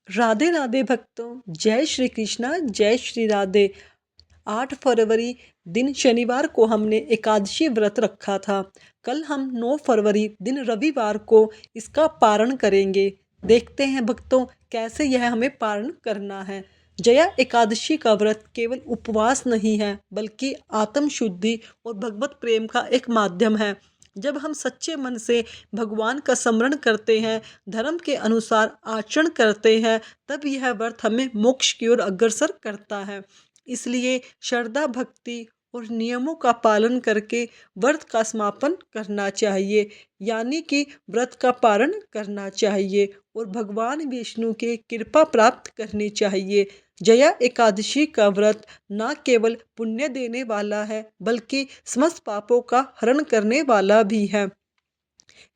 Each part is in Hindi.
राधे राधे भक्तों, जय श्री कृष्णा, जय श्री राधे। 8 फरवरी दिन शनिवार को हमने एकादशी व्रत रखा था। कल हम 9 फरवरी दिन रविवार को इसका पारण करेंगे। देखते हैं भक्तों कैसे यह हमें पारण करना है। जया एकादशी का व्रत केवल उपवास नहीं है बल्कि आत्म शुद्धि और भगवत प्रेम का एक माध्यम है। जब हम सच्चे मन से भगवान का स्मरण करते हैं, धर्म के अनुसार आचरण करते हैं, तब यह व्रत हमें मोक्ष की ओर अग्रसर करता है। इसलिए श्रद्धा, भक्ति और नियमों का पालन करके व्रत का समापन करना चाहिए, यानी कि व्रत का पारण करना चाहिए और भगवान विष्णु की कृपा प्राप्त करनी चाहिए। जया एकादशी का व्रत न केवल पुण्य देने वाला है बल्कि समस्त पापों का हरण करने वाला भी है।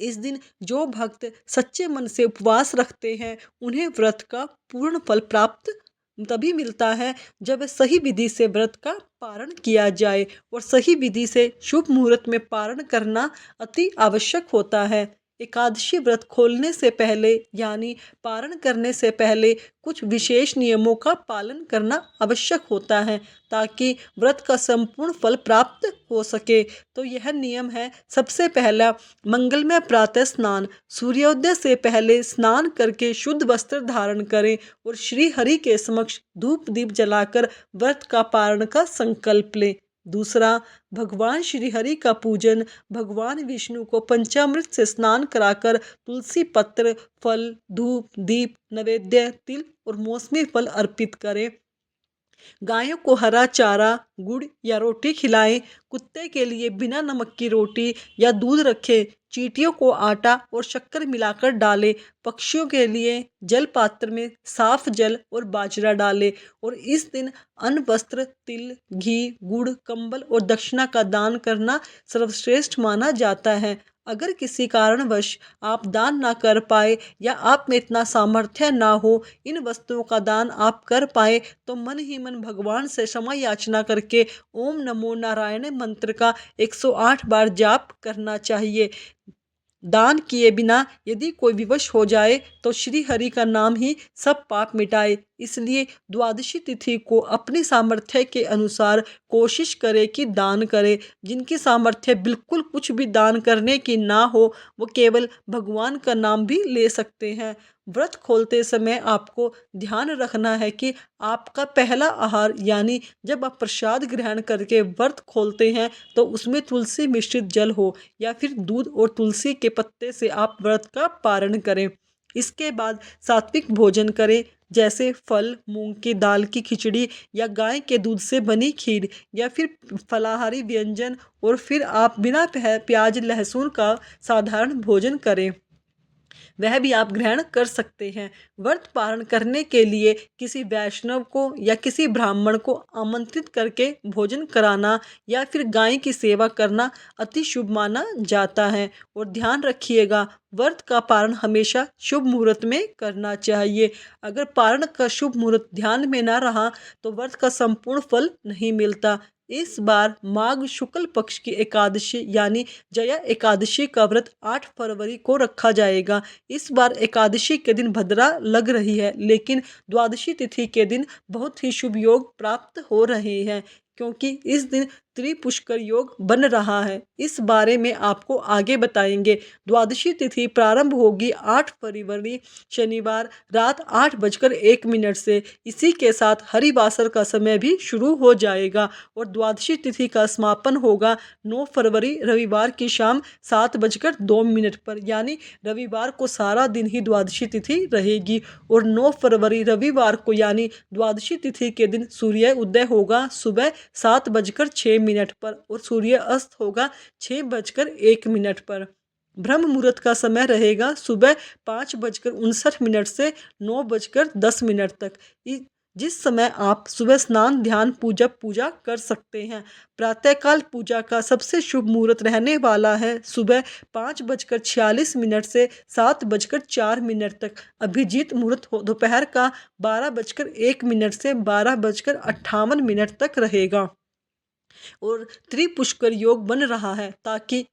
इस दिन जो भक्त सच्चे मन से उपवास रखते हैं उन्हें व्रत का पूर्ण फल प्राप्त तभी मिलता है जब सही विधि से व्रत का पारण किया जाए, और सही विधि से शुभ मुहूर्त में पारण करना अति आवश्यक होता है। एकादशी व्रत खोलने से पहले यानी पारण करने से पहले कुछ विशेष नियमों का पालन करना आवश्यक होता है ताकि व्रत का संपूर्ण फल प्राप्त हो सके। तो यह नियम है, सबसे पहला, मंगलमय प्रातः स्नान। सूर्योदय से पहले स्नान करके शुद्ध वस्त्र धारण करें और श्री हरि के समक्ष धूप दीप जलाकर व्रत का पारण का संकल्प लें। दूसरा, भगवान श्री हरि का पूजन। भगवान विष्णु को पंचामृत से स्नान कराकर तुलसी पत्र, फल, धूप, दीप, नैवेद्य, तिल और मौसमी फल अर्पित करें। गायों को हरा चारा, गुड़ या रोटी खिलाएं। कुत्ते के लिए बिना नमक की रोटी या दूध रखें। चींटियों को आटा और शक्कर मिलाकर डालें। पक्षियों के लिए जल पात्र में साफ जल और बाजरा डालें। और इस दिन अन्न, वस्त्र, तिल, घी, गुड़, कंबल और दक्षिणा का दान करना सर्वश्रेष्ठ माना जाता है। अगर किसी कारणवश आप दान ना कर पाए या आप में इतना सामर्थ्य ना हो इन वस्तुओं का दान आप कर पाए, तो मन ही मन भगवान से क्षमा याचना करके ओम नमो नारायण मंत्र का 108 बार जाप करना चाहिए। दान किए बिना यदि कोई विवश हो जाए तो श्री हरि का नाम ही सब पाप मिटाए। इसलिए द्वादशी तिथि को अपनी सामर्थ्य के अनुसार कोशिश करे कि दान करे। जिनकी सामर्थ्य बिल्कुल कुछ भी दान करने की ना हो वो केवल भगवान का नाम भी ले सकते हैं। व्रत खोलते समय आपको ध्यान रखना है कि आपका पहला आहार यानी जब आप प्रसाद ग्रहण करके व्रत खोलते हैं तो उसमें तुलसी मिश्रित जल हो या फिर दूध और तुलसी के पत्ते से आप व्रत का पारण करें। इसके बाद सात्विक भोजन करें, जैसे फल, मूंग की दाल की खिचड़ी या गाय के दूध से बनी खीर या फिर फलाहारी व्यंजन, और फिर आप बिना प्याज लहसुन का साधारण भोजन करें, वह भी आप ग्रहण कर सकते हैं। व्रत पारण करने के लिए किसी वैष्णव को या किसी ब्राह्मण को आमंत्रित करके भोजन कराना या फिर गाय की सेवा करना अति शुभ माना जाता है। और ध्यान रखिएगा, व्रत का पारण हमेशा शुभ मुहूर्त में करना चाहिए। अगर पारण का शुभ मुहूर्त ध्यान में ना रहा तो व्रत का संपूर्ण फल नहीं मिलता। इस बार माघ शुक्ल पक्ष की एकादशी यानी जया एकादशी का व्रत 8 फरवरी को रखा जाएगा। इस बार एकादशी के दिन भद्रा लग रही है, लेकिन द्वादशी तिथि के दिन बहुत ही शुभ योग प्राप्त हो रहे हैं, क्योंकि इस दिन त्रिपुष्कर योग बन रहा है। इस बारे में आपको आगे बताएंगे। द्वादशी तिथि प्रारंभ होगी 8 फरवरी शनिवार रात 8:01 से। इसी के साथ हरिवासर का समय भी शुरू हो जाएगा और द्वादशी तिथि का समापन होगा 9 फरवरी रविवार की शाम 7:02 पर, यानी रविवार को सारा दिन ही द्वादशी तिथि रहेगी। और 9 फरवरी रविवार को यानी द्वादशी तिथि के दिन सूर्य उदय होगा सुबह 7:06 पर और सूर्य अस्त होगा 6:01 पर। ब्रह्म मुहूर्त का समय रहेगा सुबह 5:59 से 9:10 तक, जिस समय आप सुबह स्नान, ध्यान, पूजा कर सकते हैं। प्रातःकाल पूजा का सबसे शुभ मुहूर्त रहने वाला है सुबह 5:46 से 7:04 तक। अभिजीत मुहूर्त दोपहर का 12:01 से 12:58 तक रहेगा। और त्रिपुष्कर योग बन रहा है, ताकि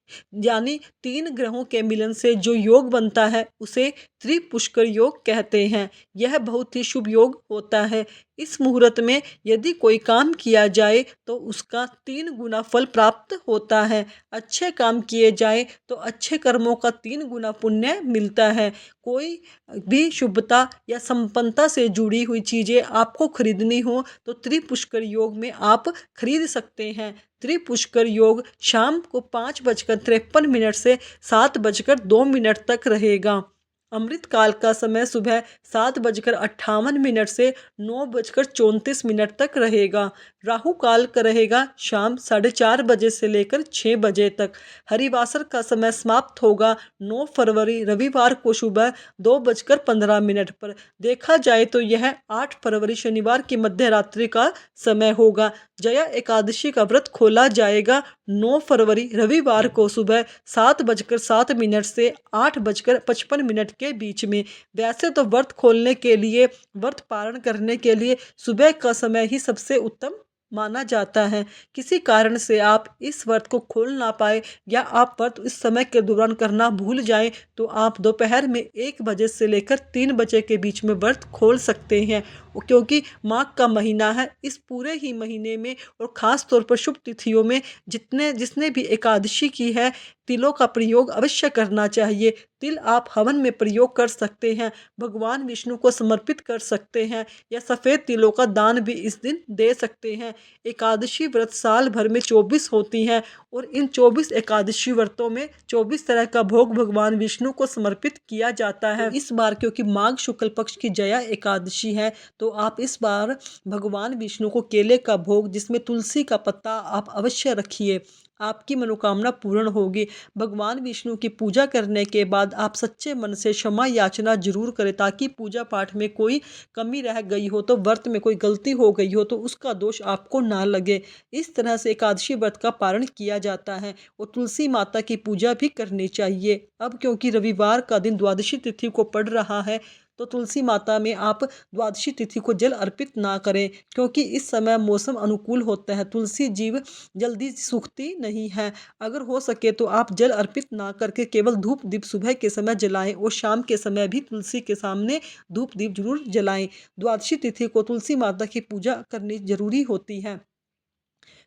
यानी 3 ग्रहों के मिलन से जो योग बनता है उसे त्रिपुष्कर योग कहते हैं। यह बहुत ही शुभ योग होता है। इस मुहूर्त में यदि कोई काम किया जाए तो उसका 3 गुना फल प्राप्त होता है। अच्छे काम किए जाए तो अच्छे कर्मों का 3 गुना पुण्य मिलता है। कोई भी शुभता या संपन्नता से जुड़ी हुई चीज़ें आपको खरीदनी हो तो त्रिपुष्कर योग में आप खरीद सकते हैं। त्रिपुष्कर योग शाम को 5:53 से 7:02 तक रहेगा। अमृत काल का समय सुबह 7:58 से 9:34 तक रहेगा। राहु काल का रहेगा शाम 4:30 बजे से लेकर 6 बजे तक। हरिवासर का समय समाप्त होगा 9 फरवरी रविवार को सुबह 2:15 पर। देखा जाए तो यह 8 फरवरी शनिवार की मध्य रात्रि का समय होगा। जया एकादशी का व्रत खोला जाएगा 9 फरवरी रविवार को सुबह 7:07 से 8:55 के बीच में। वैसे तो व्रत खोलने के लिए, व्रत पारण करने के लिए सुबह का समय ही सबसे उत्तम माना जाता है। किसी कारण से आप इस व्रत को खोल ना पाए या आप व्रत इस समय के दौरान करना भूल जाएं तो आप दोपहर में 1 बजे से लेकर 3 बजे के बीच में व्रत खोल सकते हैं, क्योंकि माघ का महीना है। इस पूरे ही महीने में और ख़ास तौर पर शुभ तिथियों में जिसने भी एकादशी की है, तिलों का प्रयोग अवश्य करना चाहिए। तिल आप हवन में प्रयोग कर सकते हैं, भगवान विष्णु को समर्पित कर सकते हैं या सफ़ेद तिलों का दान भी इस दिन दे सकते हैं। एकादशी व्रत साल भर में 24 होती हैं और इन 24 एकादशी व्रतों में 24 तरह का भोग भगवान विष्णु को समर्पित किया जाता है। इस बार क्योंकि माघ शुक्ल पक्ष की जया एकादशी है तो आप इस बार भगवान विष्णु को केले का भोग जिसमें तुलसी का पत्ता आप अवश्य रखिए, आपकी मनोकामना पूर्ण होगी। भगवान विष्णु की पूजा करने के बाद आप सच्चे मन से क्षमा याचना जरूर करें, ताकि पूजा पाठ में कोई कमी रह गई हो तो व्रत में कोई गलती हो गई हो तो उसका दोष आपको ना लगे। इस तरह से एकादशी व्रत का पारण किया जाता है और तुलसी माता की पूजा भी करनी चाहिए। अब क्योंकि रविवार का दिन द्वादशी तिथि को पड़ रहा है तो तुलसी माता में आप द्वादशी तिथि को जल अर्पित ना करें, क्योंकि इस समय मौसम अनुकूल होता है। तुलसी जीव जल्दी सूखती नहीं है। अगर हो सके तो आप जल अर्पित ना करके केवल धूप दीप सुबह के समय जलाएं और शाम के समय भी तुलसी के सामने धूप दीप जरूर जलाएं। द्वादशी तिथि को तुलसी माता की पूजा करनी जरूरी होती है।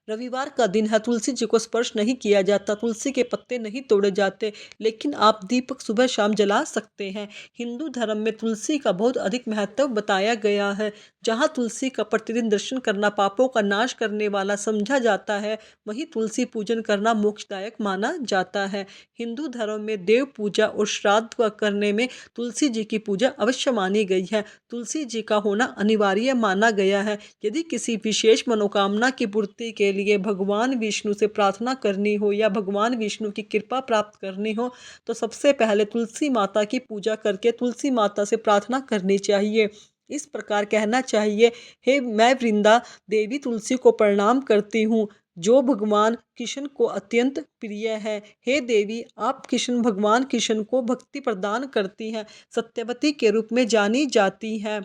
रविवार का दिन है, तुलसी जी को स्पर्श नहीं किया जाता, तुलसी के पत्ते नहीं तोड़े जाते, लेकिन आप दीपक सुबह शाम जला सकते हैं। हिंदू धर्म में तुलसी का बहुत अधिक महत्व बताया गया है। जहाँ तुलसी का प्रतिदिन दर्शन करना पापों का नाश करने वाला समझा जाता है, वहीं तुलसी पूजन करना मोक्षदायक माना जाता है। हिंदू धर्म में देव पूजा और श्राद्ध करने में तुलसी जी की पूजा अवश्य मानी गई है। तुलसी जी का होना अनिवार्य माना गया है। यदि किसी विशेष मनोकामना की पूर्ति के लिए भगवान विष्णु से प्रार्थना करनी हो या भगवान विष्णु की कृपा प्राप्त करनी हो तो सबसे पहले तुलसी माता की पूजा करके तुलसी माता से प्रार्थना करनी चाहिए। इस प्रकार कहना चाहिए, हे मैं वृंदा देवी तुलसी को प्रणाम करती हूँ जो भगवान कृष्ण को अत्यंत प्रिय है। हे देवी, आप कृष्ण भगवान कृष्ण को भक्ति प्रदान करती हैं, सत्यवती के रूप में जानी जाती हैं।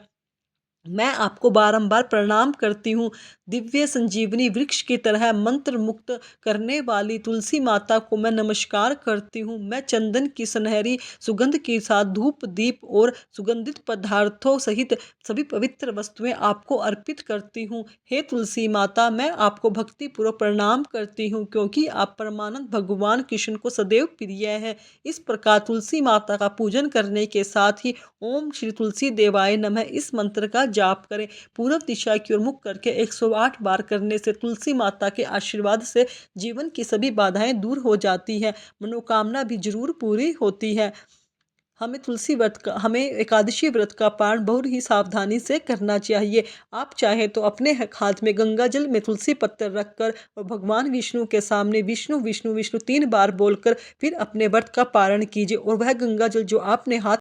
मैं आपको बारंबार प्रणाम करती हूँ। दिव्य संजीवनी वृक्ष की तरह मंत्र मुक्त करने वाली तुलसी माता को मैं नमस्कार करती हूँ। मैं चंदन की सुनहरी सुगंध के साथ धूप दीप और सुगंधित पदार्थों सहित सभी पवित्र वस्तुएं आपको अर्पित करती हूँ। हे तुलसी माता, मैं आपको भक्तिपूर्वक प्रणाम करती हूँ, क्योंकि आप परमानंद भगवान कृष्ण को सदैव प्रिय है। इस प्रकार तुलसी माता का पूजन करने के साथ ही ओम श्री तुलसी देवाय नमः इस मंत्र का जाप करें। पूर्व दिशा की ओर मुख करके 108 बार करने से तुलसी माता के आशीर्वाद से जीवन की सभी बाधाएं दूर हो जाती है, मनोकामना भी जरूर पूरी होती है। हमें एकादशी व्रत का पारण बहुत ही सावधानी से करना चाहिए। आप चाहे तो अपने हाथ में गंगा जल में तुलसी पत्थर रखकर और भगवान विष्णु के सामने विष्णु विष्णु विष्णु 3 बार बोलकर फिर अपने व्रत का पारण कीजिए और वह गंगा जल जो आपने हाथ